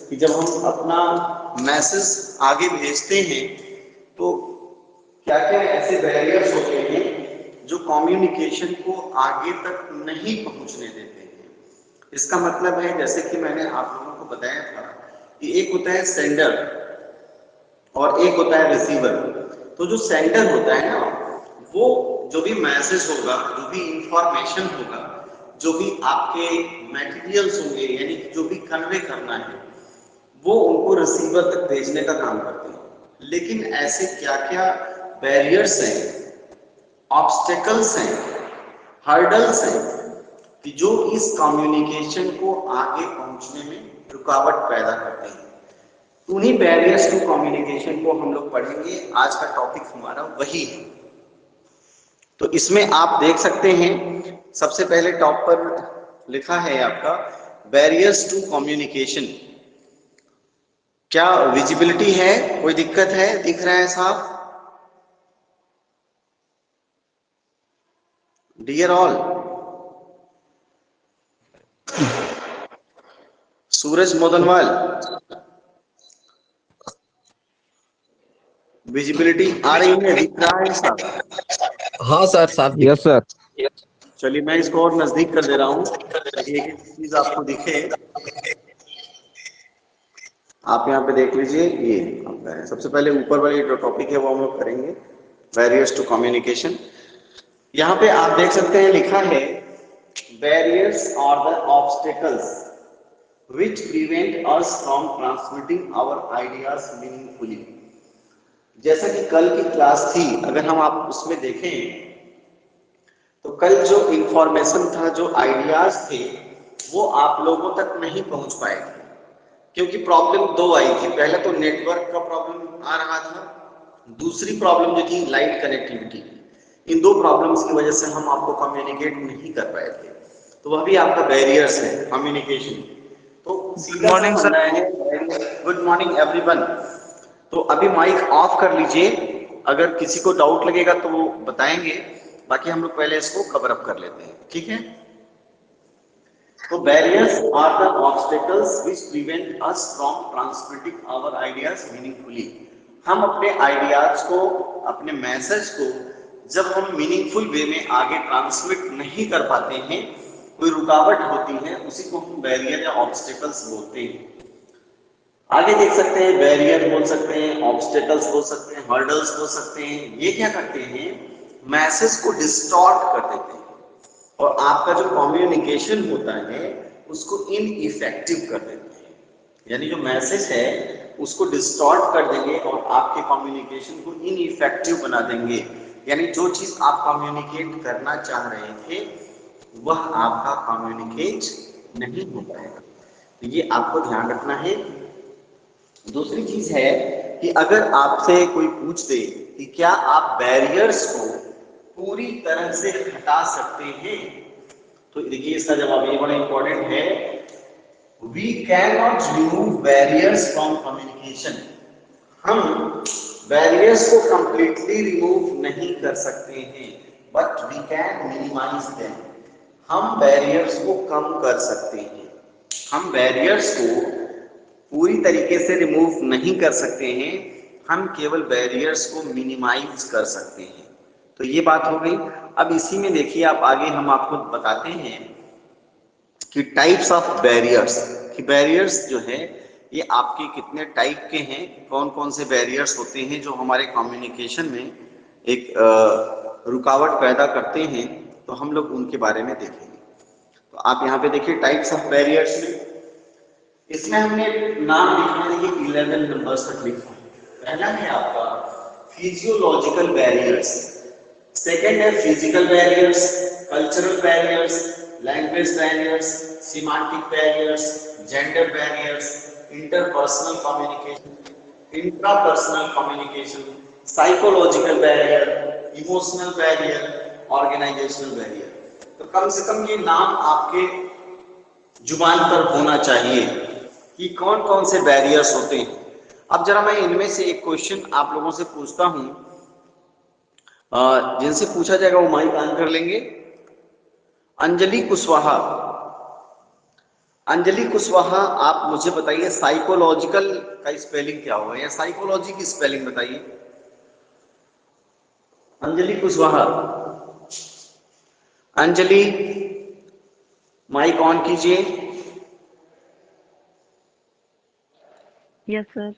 कि जब हम अपना मैसेज आगे भेजते हैं तो क्या क्या ऐसे बैरियर्स होते हैं जो कम्युनिकेशन को आगे तक नहीं पहुंचने देते हैं। इसका मतलब है, जैसे कि मैंने आप लोगों को बताया था कि एक होता है सेंडर और एक होता है रिसीवर। तो जो सेंडर होता है ना, वो जो भी मैसेज होगा, जो भी इंफॉर्मेशन होगा, जो भी आपके मटेरियल्स होंगे, यानी जो भी कन्वे करना है, वो उनको रिसीवर तक भेजने का काम करते हैं। लेकिन ऐसे क्या क्या बैरियर्स हैं, ऑब्स्टेकल्स हैं, हर्डल्स हैं कि जो इस कम्युनिकेशन को आगे पहुंचने में रुकावट पैदा करते हैं। उन्हीं बैरियर्स टू कम्युनिकेशन को हम लोग पढ़ेंगे। आज का टॉपिक हमारा वही है। तो इसमें आप देख सकते हैं, सबसे पहले टॉप पर लिखा है आपका बैरियर्स टू कम्युनिकेशन। क्या विजिबिलिटी है? कोई दिक्कत है? दिख रहा है साहब? डियर ऑल, सूरज मोदनवाल, विजिबिलिटी आ रही है? दिख रहा है साहब? हाँ सर, साफ यस सर। चलिए मैं इसको और नजदीक कर दे रहा हूँ ताकि एक चीज आपको दिखे। आप यहाँ पे देख लीजिए, ये आपका है। सबसे पहले ऊपर वाली जो टॉपिक है वो हम लोग करेंगे, बैरियर्स टू कम्युनिकेशन। यहाँ पे आप देख सकते हैं लिखा है barriers are the obstacles which prevent us from transmitting our ideas meaningfully। जैसा कि कल की क्लास थी, अगर हम आप उसमें देखें तो कल जो इंफॉर्मेशन था, जो आइडियाज थे, वो आप लोगों तक नहीं पहुंच पाए थे क्योंकि प्रॉब्लम दो आई थी। पहला तो नेटवर्क का प्रॉब्लम आ रहा था, दूसरी प्रॉब्लम जो थी लाइट कनेक्टिविटी। इन दो प्रॉब्लम्स की वजह से हम आपको कम्युनिकेट नहीं कर पाए थे। तो वह भी आपका बैरियर्स है कम्युनिकेशन। तो सीधा सा मानना है। Good morning everyone. तो अभी माइक ऑफ कर लीजिए, अगर किसी को डाउट लगेगा तो वो बताएंगे, बाकी हम लोग पहले इसको कवर अप कर लेते हैं, ठीक है? तो barriers are the obstacles which prevent us from transmitting our ideas meaningfully. हम अपने आइडियाज को, अपने मैसेज को जब हम मीनिंगफुल वे में आगे ट्रांसमिट नहीं कर पाते हैं, कोई रुकावट होती है, उसी को हम बैरियर या ऑब्स्टेकल्स बोलते हैं। आगे देख सकते हैं, बैरियर बोल सकते हैं, ऑब्स्टेकल्स बोल सकते हैं, हर्डल्स बोल सकते हैं। ये क्या करते हैं? मैसेज को डिस्टॉर्ट कर देते हैं और आपका जो कम्युनिकेशन होता है उसको इनइफेक्टिव कर देते हैं। यानी जो मैसेज है उसको डिस्टॉर्ट कर देंगे और आपके कम्युनिकेशन को इनइफेक्टिव बना देंगे। यानी जो चीज आप कम्युनिकेट करना चाह रहे थे वह आपका कम्युनिकेट नहीं हो पाएगा। तो ये आपको ध्यान रखना है। दूसरी चीज है कि अगर आपसे कोई पूछ दे कि क्या आप बैरियर्स को पूरी तरह से हटा सकते हैं, तो देखिए इसका जवाब ये बड़ा इंपॉर्टेंट है। We can not remove barriers from communication. हम बैरियर्स को कंप्लीटली रिमूव नहीं कर सकते हैं, but we can minimize them. हम बैरियर्स को कम कर सकते हैं। हम बैरियर्स को पूरी तरीके से रिमूव नहीं कर सकते हैं, हम केवल बैरियर्स को मिनिमाइज कर सकते हैं। तो ये बात हो गई। अब इसी में देखिए, आप आगे हम आपको बताते हैं कि टाइप्स ऑफ बैरियर्स, कि बैरियर्स जो है ये आपके कितने टाइप के हैं, कौन कौन से बैरियर्स होते हैं जो हमारे कम्युनिकेशन में एक रुकावट पैदा करते हैं, तो हम लोग उनके बारे में देखेंगे। तो आप यहाँ पे देखिए टाइप्स ऑफ बैरियर्स में, इसमें हमने नाम लिखा है, ये 11 नंबर्स तक लिखा है। पहला है आपका फिजियोलॉजिकल बैरियर्स, सेकेंड है physical barriers, cultural barriers, language barriers, semantic barriers, gender barriers, interpersonal communication, intrapersonal communication, psychological barrier, emotional barrier, organizational barrier. तो कम से कम ये नाम आपके जुबान पर होना चाहिए कि कौन कौन से बैरियर्स होते हैं। अब जरा मैं इनमें से एक क्वेश्चन आप लोगों से पूछता हूं, जिनसे पूछा जाएगा वो माइक ऑन कर लेंगे। अंजलि कुशवाहा, अंजलि कुशवाहा, आप मुझे बताइए साइकोलॉजिकल का स्पेलिंग क्या होगा, या साइकोलॉजी की स्पेलिंग बताइए। अंजलि कुशवाहा, अंजलि माइक ऑन कीजिए। Yes sir.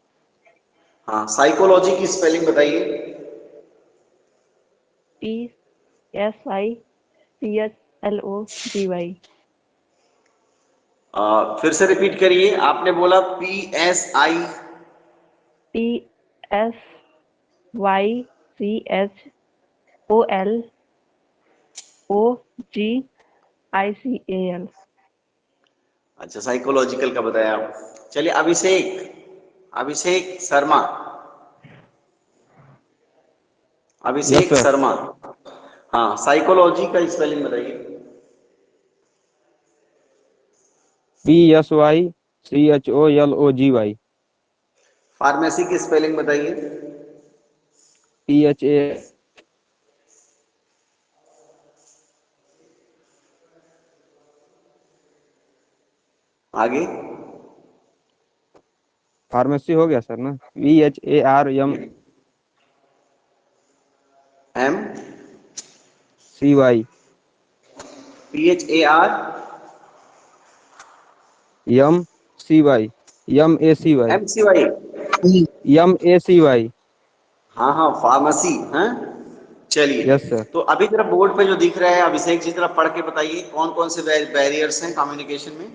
हाँ, साइकोलॉजी की स्पेलिंग बताइए। PSICHLOGY। फिर से रिपीट करिए, आपने बोला PSI। PSYCHOLOGICAL। अच्छा, साइकोलॉजिकल का बताया आप। चलिए अभिषेक, अभिषेक शर्मा, यस अभिषेक सर। शर्मा, हाँ साइकोलॉजी का स्पेलिंग बताइए। PSYCHOLOGY। फार्मेसी की स्पेलिंग बताइए। PHA। आगे। फार्मेसी हो गया सर ना। VHARM M CY PHAR MCY MACY MCY। MACY। हाँ हाँ, फार्मेसी, हाँ। चलिए, यस सर। तो अभी जरा बोर्ड पे जो दिख रहा है अभिषेक जी, जरा पढ़ के बताइए कौन कौन से बैरियर्स हैं कम्युनिकेशन में।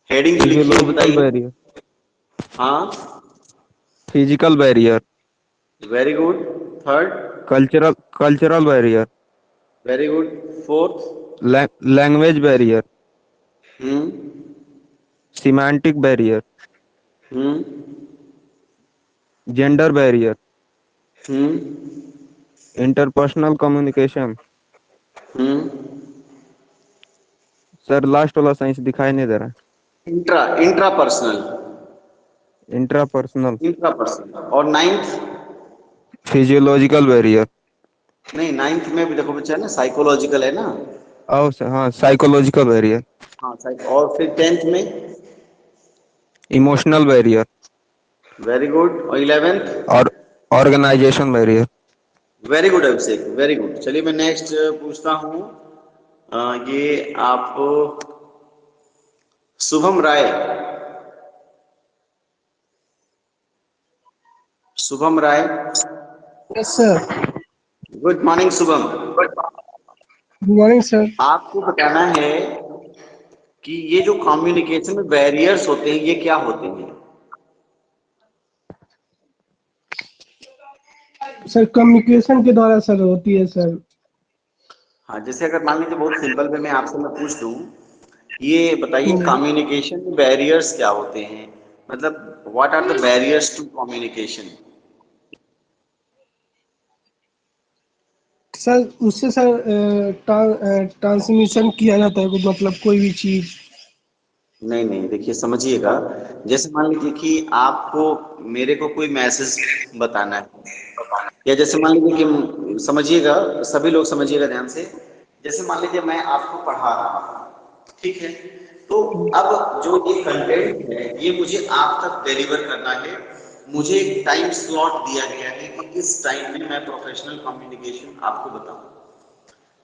हेडिंग जो लिखी है वो फिजियोलॉजिकल बताइए। बैरियर। हाँ, physical barrier. Very good. Third. Cultural barrier. Very good. Fourth. Language barrier. Hmm. Semantic barrier. Hmm. Gender barrier. Hmm. Interpersonal communication. Hmm. Sir last वाला साइंस दिखाई नहीं दे रहा। Intra intrapersonal. Intrapersonal. Intrapersonal. और ninth. Physiological barrier. नहीं, ninth में भी देखो बच्चा है ना, साइकोलॉजिकल है ना। और हाँ साइकोलॉजिकल बैरियर। हाँ, और फिर टेंथ में। Emotional barrier. Very good. और इलेवेंथ। और organisation barrier. Very good Abhishek, very good. चलिए मैं नेक्स्ट पूछता हूँ। ये आप Shubham Rai, Shubham Rai. Yes sir. Good morning Shubham. Good morning sir. आपको बताना है कि ये जो कम्युनिकेशन में बैरियर्स होते हैं ये क्या होते हैं। सर कम्युनिकेशन के द्वारा सर होती है सर। हाँ, जैसे अगर मान लीजिए बहुत सिंपल वे में आपसे मैं पूछ दूं, ये बताइए कम्युनिकेशन में बैरियर्स क्या होते हैं, मतलब what are the barriers to communication. Sir उससे सर ट्रांसमिशन किया जाता है मतलब कोई भी चीज। नहीं नहीं, देखिए समझिएगा। जैसे मान लीजिए कि आपको मेरे को कोई मैसेज बताना है, या जैसे मान लीजिए कि समझिएगा, सभी लोग समझिएगा ध्यान से। जैसे मान लीजिए मैं आपको पढ़ा रहा हूँ, ठीक है। तो अब जो ये कंटेंट है ये मुझे आप तक डिलीवर करना है। मुझे एक टाइम स्लॉट दिया गया है कि इस टाइम में मैं प्रोफेशनल कम्युनिकेशन आपको बताऊं।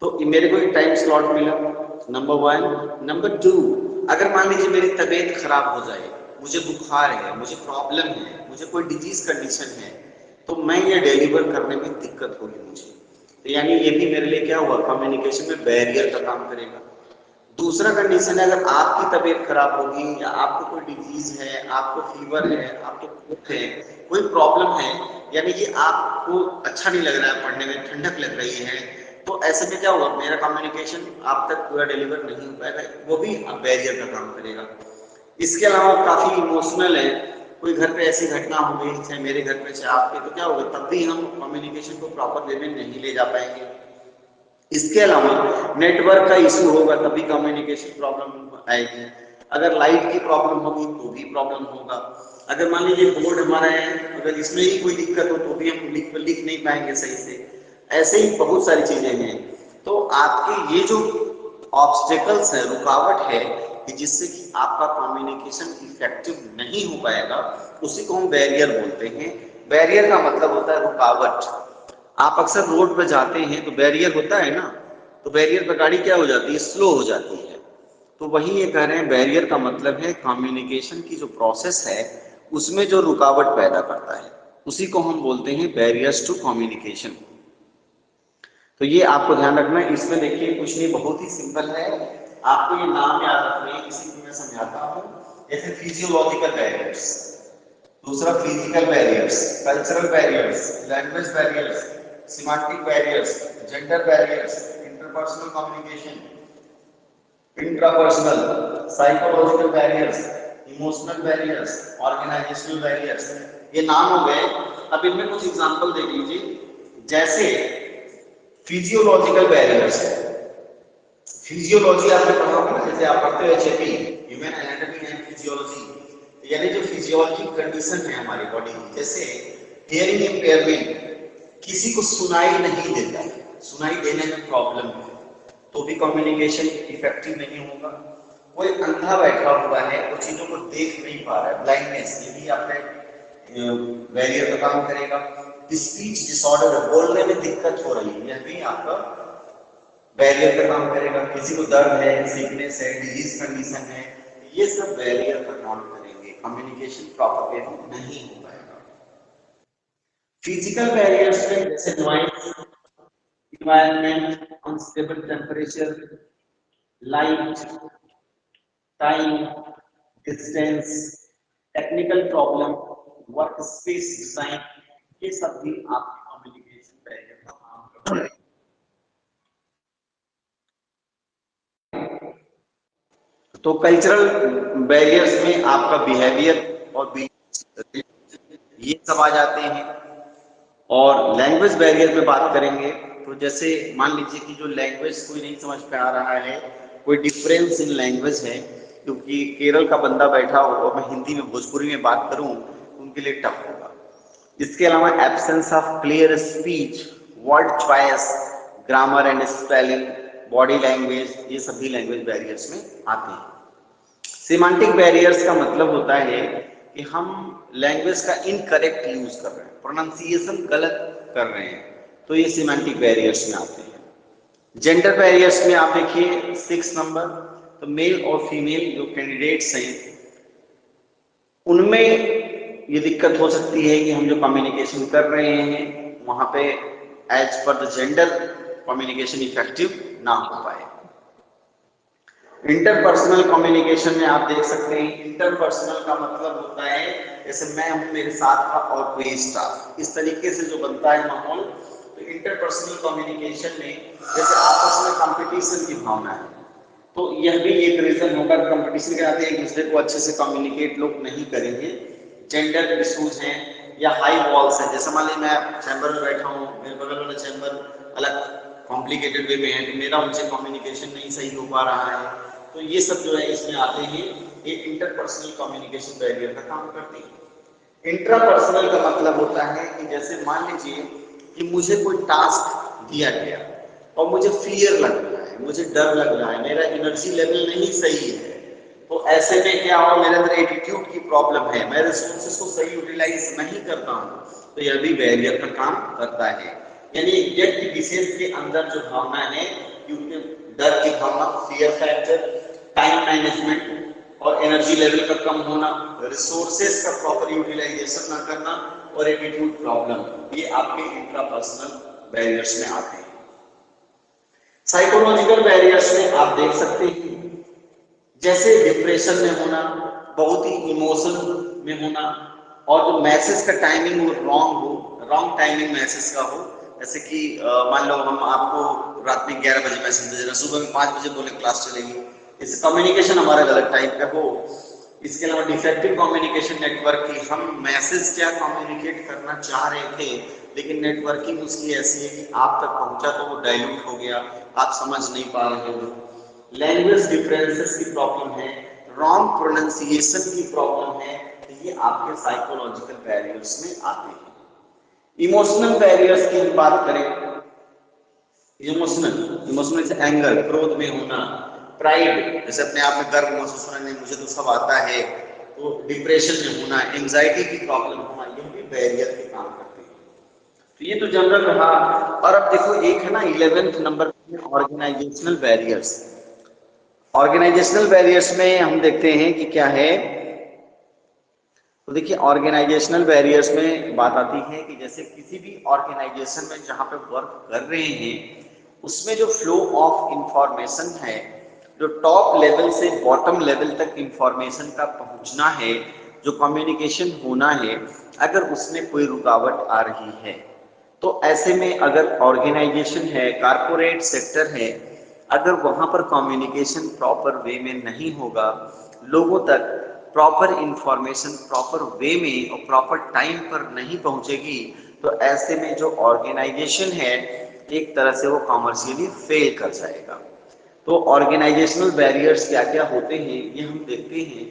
तो मेरे को एक टाइम स्लॉट मिला, नंबर वन। नंबर टू, अगर मान लीजिए मेरी तबीयत खराब हो जाए, मुझे बुखार है, मुझे प्रॉब्लम है, मुझे कोई डिजीज कंडीशन है, तो मैं ये डिलीवर करने में दिक्कत होगी मुझे। तो यानी ये भी मेरे लिए क्या हुआ, कम्युनिकेशन में बैरियर का काम करेगा। दूसरा कंडीशन है, अगर आपकी तबीयत खराब होगी या आपको कोई डिजीज है, आपको फीवर है, आपको कोट है, कोई प्रॉब्लम है, यानी कि आपको अच्छा नहीं लग रहा है पढ़ने में, ठंडक लग रही है, तो ऐसे में क्या होगा, मेरा कम्युनिकेशन आप तक पूरा डिलीवर नहीं हो पाएगा, वो भी बैरियर का काम करेगा। इसके अलावा काफी इमोशनल है, कोई घर पे ऐसी घटना हो गई, चाहे मेरे घर पे चाहे आपके, तो क्या होगा, तब भी हम कम्युनिकेशन को प्रॉपर वे में नहीं ले जा पाएंगे। इसके अलावा नेटवर्क का इशू होगा, तभी कम्युनिकेशन प्रॉब्लम आएगी। अगर लाइट की प्रॉब्लम होगी तो भी प्रॉब्लम होगा। अगर मान लीजिए बोर्ड हमारा है, अगर इसमें ही कोई दिक्कत हो तो भी हम लिख नहीं पाएंगे सही से। ऐसे ही बहुत सारी चीजें हैं। तो आपके ये जो ऑब्स्टेकल्स है, रुकावट है, कि जिससे कि आपका कम्युनिकेशन इफेक्टिव नहीं हो पाएगा, उसी को हम बैरियर बोलते हैं। बैरियर का मतलब होता है रुकावट। आप अक्सर रोड पर जाते हैं तो बैरियर होता है ना, तो बैरियर पर गाड़ी क्या हो जाती है, स्लो हो जाती है। तो वही ये कह रहे हैं, बैरियर का मतलब है कम्युनिकेशन की जो प्रोसेस है उसमें जो रुकावट पैदा करता है, उसी को हम बोलते हैं बैरियर्स टू कम्युनिकेशन। तो ये आपको ध्यान रखना है। इसमें देखिए कुछ नहीं, बहुत ही सिंपल है, आपको ये नाम याद रखने हैं, इसी को मैं समझाता हूँ। जैसे फिजियोलॉजिकल बैरियर्स, दूसरा physical barriers, cultural barriers, language barriers, semantic barriers, gender barriers, interpersonal communication, intrapersonal, psychological barriers, emotional barriers, organizational barriers, ये नाम हो गए। अब इनमें कुछ एग्जांपल देख लीजिए। जैसे फिजियोलॉजिकल बैरियर्स है, फिजियोलॉजी आपने पढ़ा होगा ना, जैसे आप पढ़ते हो HAP, human anatomy and physiology, यानी जो फिजियोलॉजी कंडीशन है हमारी बॉडी की, जैसे हियरिंग इम्पेयरमेंट, किसी को सुनाई नहीं देता है, सुनाई देने में प्रॉब्लम है, तो भी कम्युनिकेशन इफेक्टिव नहीं होगा। कोई अंधा बैठा हुआ है, वो चीजों को देख नहीं पा रहा है, ब्लाइंडनेस, ये भी आपने बैरियर का काम करेगा। स्पीच डिसऑर्डर, बोलने में दिक्कत हो रही है, यह भी आपका बैरियर का काम करेगा। किसी को दर्द है, सिकनेस है, डिजीज कंडीशन है, ये सब बैरियर का काम करेंगे, कम्युनिकेशन प्रॉपर नहीं हो पाएगा। फिजिकल बैरियर्स में जैसे noise, environment, unstable temperature, light, time, distance, technical problem, workspace design, ये सब भी आपके कम्युनिकेशन बैरियर का काम करते हैं। तो कल्चरल बैरियर्स में आपका बिहेवियर और ये सब आ जाते हैं। और लैंग्वेज बैरियर पे बात करेंगे तो जैसे मान लीजिए कि जो लैंग्वेज कोई नहीं समझ पे आ रहा है, कोई डिफरेंस इन लैंग्वेज है, क्योंकि केरल का बंदा बैठा हो और मैं हिंदी में भोजपुरी में बात करूं तो उनके लिए टफ होगा। इसके अलावा absence of clear speech, word choice, grammar and spelling, body language, ये सभी लैंग्वेज बैरियर्स में आते हैं। सिमेंटिक बैरियर्स का मतलब होता है कि हम लैंग्वेज का इनकरेक्ट यूज कर रहे हैं, प्रोनाउंसिएशन गलत कर रहे हैं, तो ये सिमेंटिक बैरियर्स में आते हैं। जेंडर बैरियर्स में आप देखिए 6 नंबर, तो मेल और फीमेल जो कैंडिडेट्स हैं उनमें ये दिक्कत हो सकती है कि हम जो कम्युनिकेशन कर रहे हैं वहां पे as per the gender communication effective ना हो पाए। इंटरपर्सनल कम्युनिकेशन में आप देख सकते हैं, इंटरपर्सनल का मतलब होता है जैसे मैं हूं, मेरे साथ का और कोई स्टाफ, इस तरीके से जो बनता है माहौल। तो इंटरपर्सनल कम्युनिकेशन में जैसे आपस में कंपटीशन की भावना है, तो यह भी एक रीजन होगा, कंपटीशन के आते एक दूसरे को अच्छे से कम्युनिकेट लोग नहीं करेंगे। जेंडर इश्यूज हैं या हाई वॉल्स हैं, जैसे मान लीजिए मैं चैम्बर में बैठा हूँ, मेरे बगल वाला चैम्बर अलग कॉम्प्लिकेटेड वे में है, तो मेरा उनसे कम्युनिकेशन नहीं सही हो पा रहा है, तो ये सब जो है इसमें आते हैं, ये इंटरपर्सनल कम्युनिकेशन बैरियर का काम करते हैं। इंट्रापर्सनल का मतलब होता है कि जैसे मान लीजिए कि मुझे कोई टास्क दिया गया और मुझे फियर लग रहा है, मुझे डर लग रहा है, मेरा एनर्जी लेवल नहीं सही है, तो ऐसे में क्या हो, मेरे अंदर एटीट्यूड की प्रॉब्लम है, मैं रिसोर्सेस को सही यूटिलाइज नहीं करता हूँ, तो यह भी बैरियर का काम करता है। यानी व्यक्ति विशेष के अंदर जो भावना है, क्योंकि डर की भावना, फियर फैक्टर, टाइम मैनेजमेंट और एनर्जी लेवल का कम होना, रिसोर्सेस का प्रॉपर यूटिलाइजेशन ना करना और एटीट्यूड प्रॉब्लम, ये आपके इंट्रापर्सनल बैरियर्स में आते हैं। साइकोलॉजिकल बैरियर्स में आप देख सकते हैं जैसे डिप्रेशन में होना, बहुत ही इमोशन में होना, और जो मैसेज का टाइमिंग वो रॉन्ग टाइमिंग मैसेज का हो, जैसे कि मान लो हम आपको रात में 11 बजे मैसेज भेज रहे हैं, सुबह में 5 बजे बोले क्लास चलेगी, इससे कम्युनिकेशन हमारा गलत टाइम पे हो। इसके अलावा डिफेक्टिव कम्युनिकेशन नेटवर्क की, हम मैसेज क्या कम्युनिकेट करना चाह रहे थे लेकिन नेटवर्किंग उसकी ऐसी है कि आप तक पहुंचा तो वो डाइल्यूट हो गया, आप समझ नहीं पा रहे हो। लैंग्वेज डिफरेंसेस की प्रॉब्लम है, रॉन्ग प्रोनाउंसिएशन की प्रॉब्लम है, तो ये आपके साइकोलॉजिकल बैरियर्स में आते हैं। इमोशनल बैरियर्स की हम बात करें, इमोशनल से एंगर, क्रोध में होना, प्राइड, जैसे अपने आप में गर्व महसूस होना, नहीं मुझे तो सब आता है, तो डिप्रेशन में होना, एंजाइटी की प्रॉब्लम होना, ये भी बैरियर के काम करते हैं। तो ये तो जनरल रहा। और अब देखो एक है ना 11th नंबर पे ऑर्गेनाइजेशनल बैरियर्स। ऑर्गेनाइजेशनल बैरियर्स में हम देखते हैं कि क्या है। तो देखिए ऑर्गेनाइजेशनल बैरियर्स में बात आती है कि जैसे किसी भी ऑर्गेनाइजेशन में जहां पे वर्क कर रहे हैं उसमें जो फ्लो ऑफ इंफॉर्मेशन है, जो टॉप लेवल से बॉटम लेवल तक इंफॉर्मेशन का पहुंचना है, जो कम्युनिकेशन होना है, अगर उसमें कोई रुकावट आ रही है तो ऐसे में अगर ऑर्गेनाइजेशन है, कारपोरेट सेक्टर है, अगर वहां पर कम्युनिकेशन प्रॉपर वे में नहीं होगा, लोगों तक प्रॉपर इंफॉर्मेशन प्रॉपर वे में और प्रॉपर टाइम पर नहीं पहुंचेगी, तो ऐसे में जो ऑर्गेनाइजेशन है एक तरह से वो कॉमर्शियली फेल कर जाएगा। तो ऑर्गेनाइजेशनल बैरियर्स क्या क्या होते हैं ये हम देखते हैं।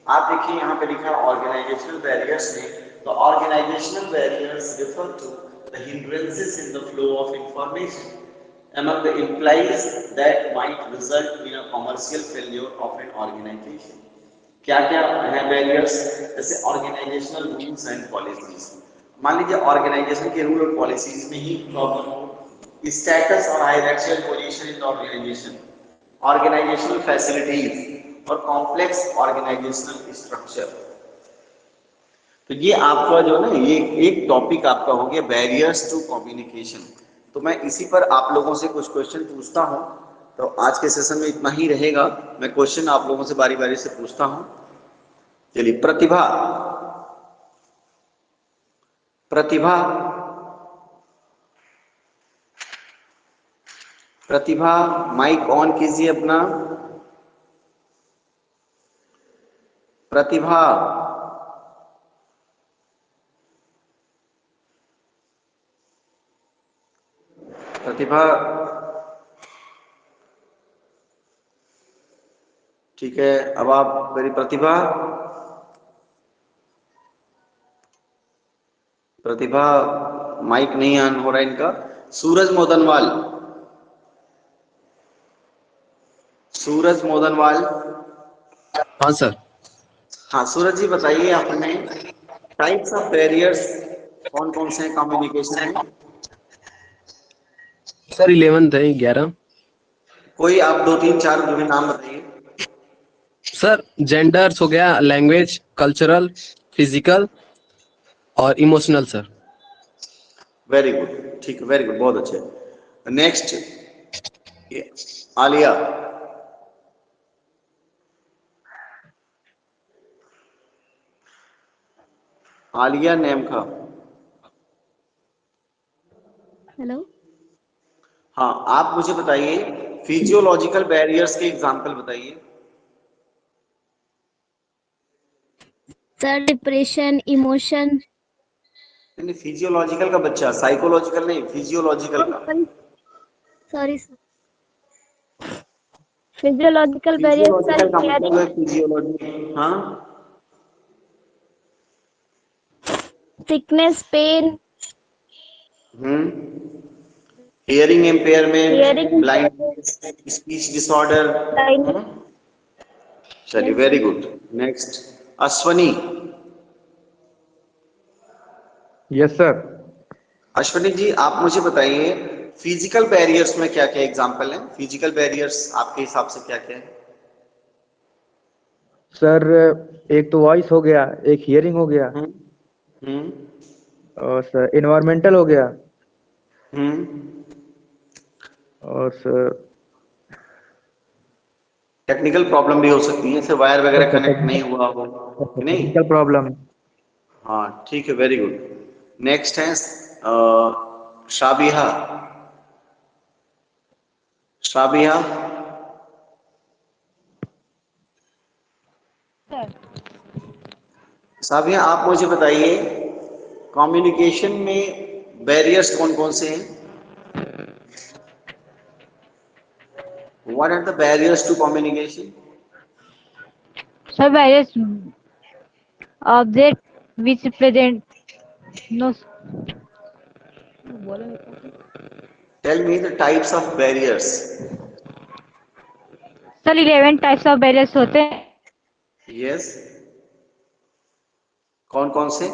आप देखिए यहाँ पे लिखा है ऑर्गेनाइजेशनल बैरियर्स में, तो organizational barriers refer to the hindrances in the flow of information among the implies that might result in a commercial failure of an organization। क्या क्या है बैरियर्स, जैसे ऑर्गेनाइजेशनल रूल्स एंड पॉलिसीज। मान लीजिए organisation के rule और policies में ही प्रॉब्लम हो, स्टेटस और hierarchical position in the organization, organizational facilities और कॉम्प्लेक्स ऑर्गेनाइजेशनल स्ट्रक्चर। तो ये आपका जो ना ये एक टॉपिक आपका हो गया बैरियर्स टू कम्युनिकेशन। तो मैं इसी पर आप लोगों से कुछ क्वेश्चन पूछता हूं। तो आज के सेशन में इतना ही रहेगा, मैं क्वेश्चन आप लोगों से बारी बारी से पूछता हूं। चलिए, प्रतिभा, प्रतिभा, प्रतिभा माइक ऑन कीजिए अपना। प्रतिभा, प्रतिभा, ठीक है। अब आप मेरी प्रतिभा, प्रतिभा माइक नहीं ऑन हो रहा है इनका। सूरज मोदनवाल, सूरज मोदनवाल। हाँ सर। हाँ सूरज जी बताइए, आपने टाइप्स ऑफ बैरियर्स कौन कौन से हैं कम्युनिकेशन में? सर 11th है 11। कोई आप दो तीन चार जो भी नाम बताइए। सर जेंडर्स हो गया, लैंग्वेज, कल्चरल, फिजिकल और इमोशनल सर। वेरी गुड, ठीक है, वेरी गुड, बहुत अच्छे। नेक्स्ट आलिया, आलिया नेमखा। हेलो। हाँ आप मुझे बताइए फिजियोलॉजिकल बैरियर्स के एग्जांपल बताइए। Sir depression, emotion. नहीं फिजियोलॉजिकल का बच्चा, साइकोलॉजिकल नहीं, फिजियोलॉजिकल का। Sorry, sorry sir. Physiological barrier sir physiological का मतलब हियरिंग, है फिजियोलॉजी, हाँ। Sickness, pain, hearing impairment, hearing, blindness, speech disorder. Blindness. चलिए yes very sir. Good. Next Ashwani, yes sir. Ashwani ji आप मुझे बताइए फिजिकल बैरियर्स में क्या क्या एग्जांपल हैं, फिजिकल बैरियर्स आपके हिसाब से क्या क्या है? सर एक तो वॉइस हो गया, एक हियरिंग हो गया, हम्म हम्म और सर इन्वायरमेंटल हो गया, हम्म और सर टेक्निकल प्रॉब्लम भी हो सकती है, जैसे वायर वगैरह कनेक्ट नहीं हुआ हो, कि नहीं? Technical problem. हाँ ठीक है, वेरी गुड। नेक्स्ट है शाबिहा, शाबिहा, सर शाबिहा आप मुझे बताइए कम्युनिकेशन में बैरियर्स कौन कौन से हैं? What are the barriers to communication? Sir barriers object which present no. Tell me the types of barriers. Sir 11 types of barriers होते हैं। यस, कौन कौन से?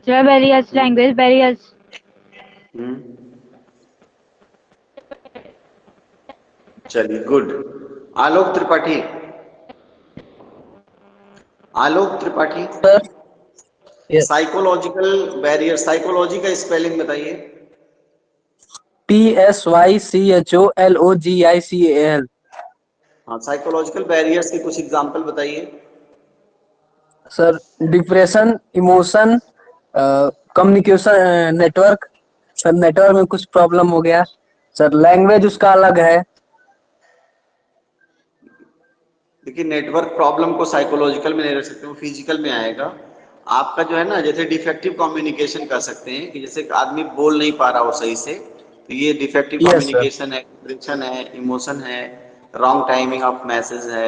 Barriers, language barriers. चलिए, good. Alok Tripathi, Alok Tripathi, sir yes, psychological barrier, psychology का spelling बताइए। PSYCHOLOGICAL। हाँ, psychological barriers के कुछ एग्जांपल बताइए। Sir depression, emotion, communication network. Sir network में कुछ प्रॉब्लम हो गया। सर लैंग्वेज उसका अलग है। देखिए, नेटवर्क प्रॉब्लम को साइकोलॉजिकल में नहीं रख सकते, वो फिजिकल में आएगा। आपका जो है ना, जैसे डिफेक्टिव कम्युनिकेशन कर सकते हैं कि जैसे एक आदमी बोल नहीं पा रहा हो सही से, तो ये डिफेक्टिव यस सर। कम्युनिकेशन है, डिप्रेशन है, इमोशन है, रॉन्ग टाइमिंग ऑफ मैसेज है,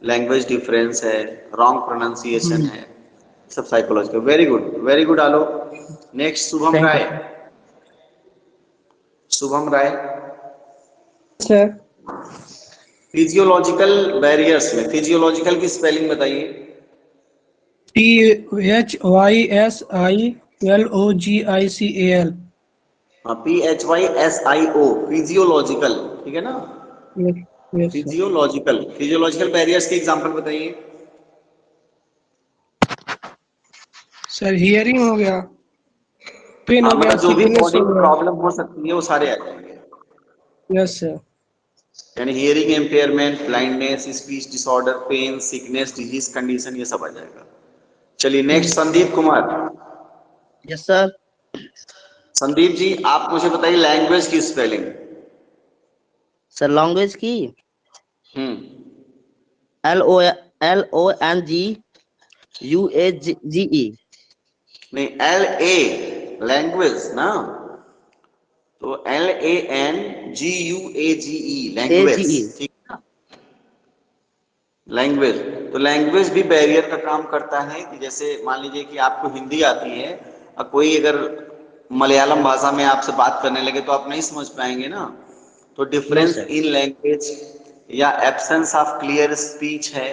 लैंग्वेज डिफरेंस है, रॉन्ग प्रोनाउंसिएशन है, सब psychological. Very good, very good Alok. Next Shubham thank Rai, you. Shubham Rai. Sir physiological barriers में फिजियोलॉजिकल की स्पेलिंग बताइए। PHYSILOGICAL। हाँ, PHYSIO, फिजियोलॉजिकल, ठीक है ना? Yes sir. Physiological, physiological barriers के एग्जांपल बताइए। सर हियरिंग हो गया, पेन हाँ, हो गया, मतलब जो भी सिकनेस बॉडी हो में गया। प्रॉब्लम हो सकती है वो सारे आ जाएंगे। Yes sir. यानी hearing impairment, blindness, speech disorder, pain, sickness, disease condition, ये सब आ जाएगा। चलिए, next Sandeep Kumar. Yes sir. Sandeep ji, आप मुझे बताइए लैंग्वेज की स्पेलिंग। सर लैंग्वेज की हम्म LONGUAGE। नहीं, LA लैंग्वेज ना, तो LANGUAGE लैंग्वेज, AGE। ठीक है ना? लैंग्वेज, तो लैंग्वेज भी बैरियर का काम करता है कि जैसे मान लीजिए कि आपको हिंदी आती है और कोई अगर मलयालम भाषा में आपसे बात करने लगे तो आप नहीं समझ पाएंगे ना। तो no difference sir. In language या एब्सेंस ऑफ क्लियर स्पीच है,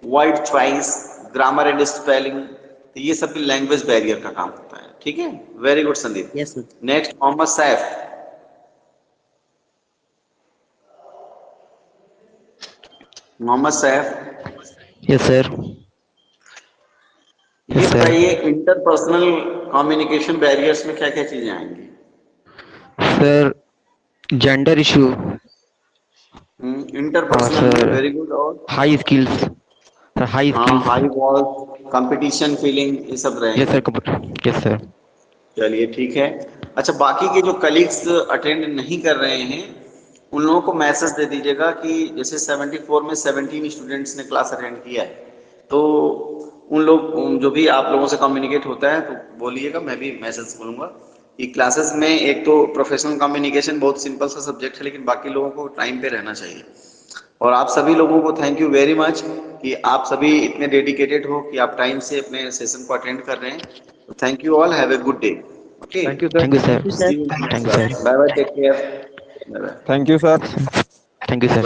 word choice, grammar and spelling, तो ये सब भी लैंग्वेज बैरियर का काम होता है। ठीक है, very good Sandeep. Yes sir. Next Mohammad Saif, Mohammad Saif, yes sir. ये यस सर। बताइए इंटरपर्सनल कम्युनिकेशन बैरियर्स में क्या क्या चीजें आएंगी? सर जेंडर इशू और इंटरपर्सनल में, सर वेरी गुड। और हाई स्किल्स, सर हाई हाँ, skills. High wall, competition feeling, ये सब यस रहेंगे। Sir, computer. Yes sir. चलिए, ठीक है। अच्छा, बाकी के जो कलीग्स अटेंड नहीं कर रहे हैं उन लोगों को मैसेज दे दीजिएगा कि जैसे 74 में 17 स्टूडेंट्स ने क्लास अटेंड किया है, तो जो भी आप लोगों से कम्युनिकेट होता है तो बोलिएगा, मैं भी मैसेज बोलूँगा कि क्लासेस में एक तो प्रोफेशनल कम्युनिकेशन बहुत सिंपल सा सब्जेक्ट है, लेकिन बाकी लोगों को टाइम पे रहना चाहिए। और आप सभी लोगों को थैंक यू वेरी मच कि आप सभी इतने डेडिकेटेड हो कि आप टाइम से अपने सेशन को अटेंड कर रहे हैं। Thank you all, have a good day. Okay, thank you sir. Thank you thank sir. You see sir. You next thank you class. Sir. Bye bye, take care, bye bye. Thank you sir. Thank you sir.